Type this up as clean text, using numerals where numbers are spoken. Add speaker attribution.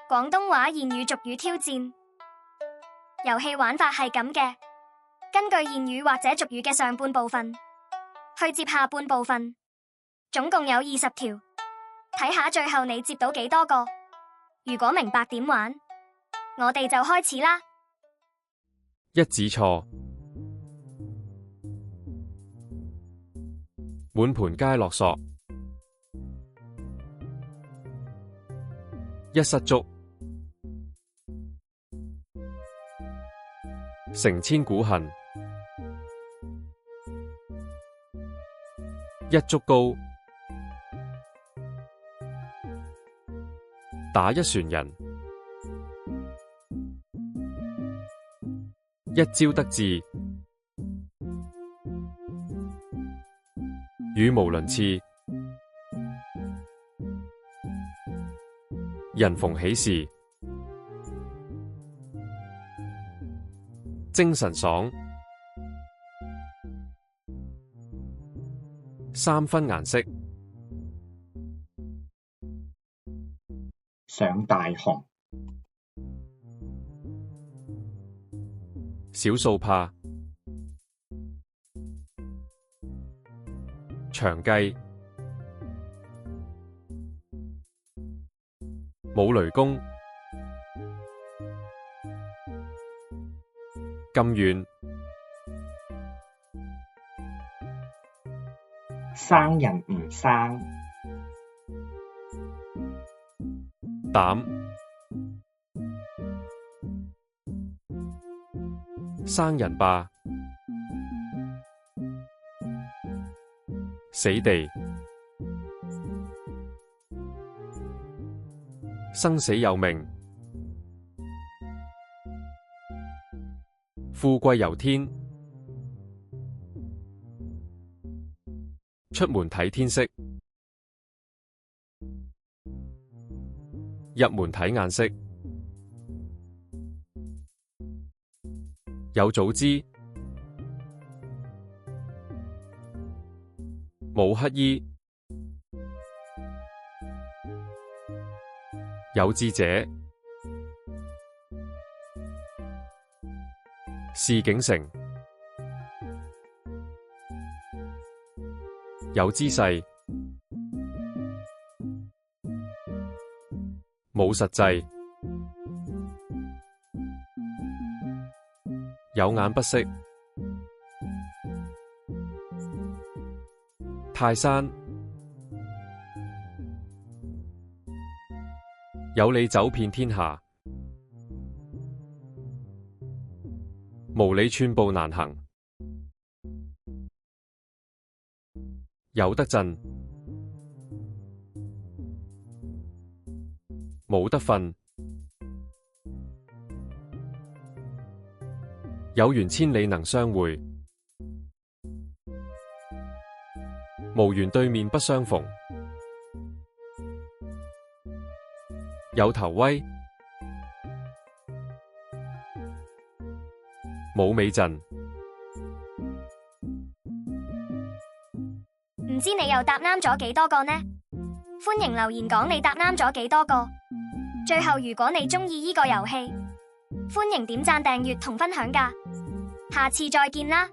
Speaker 1: 廣東話諺語俗語挑戰。遊戲玩法係咁嘅，根據諺語或者俗語嘅上半部分去接下半部分，總共有20條，睇下最後你接到幾多個。如果明白點玩，我哋就開始啦。
Speaker 2: 一指錯，滿盤皆落索，一失足，成千古恨，一竹篙，打一船人，一朝得志，語無倫次，人逢喜事，精神爽，三分顏色，
Speaker 3: 上大紅，
Speaker 2: 少數怕，長計，冇雷公，咁遠，
Speaker 3: 生人唔生，
Speaker 2: 膽，生人霸，死地，生死有命，富貴由天，出門睇天色，入門睇眼色，有早知，冇乞衣，有志者，事竟成，有姿勢，冇實際，有眼不識，泰山，有理走遍天下，無理寸步難行，有得震，冇得瞓，有緣千里能相會，無緣對面不相逢，有頭威，冇尾陣。
Speaker 1: 唔知你又答啱咗幾多個呢？歡迎留言講你答啱咗幾多個。最後如果你鍾意呢個遊戲，歡迎點讚訂閱同分享㗎。下次再見啦！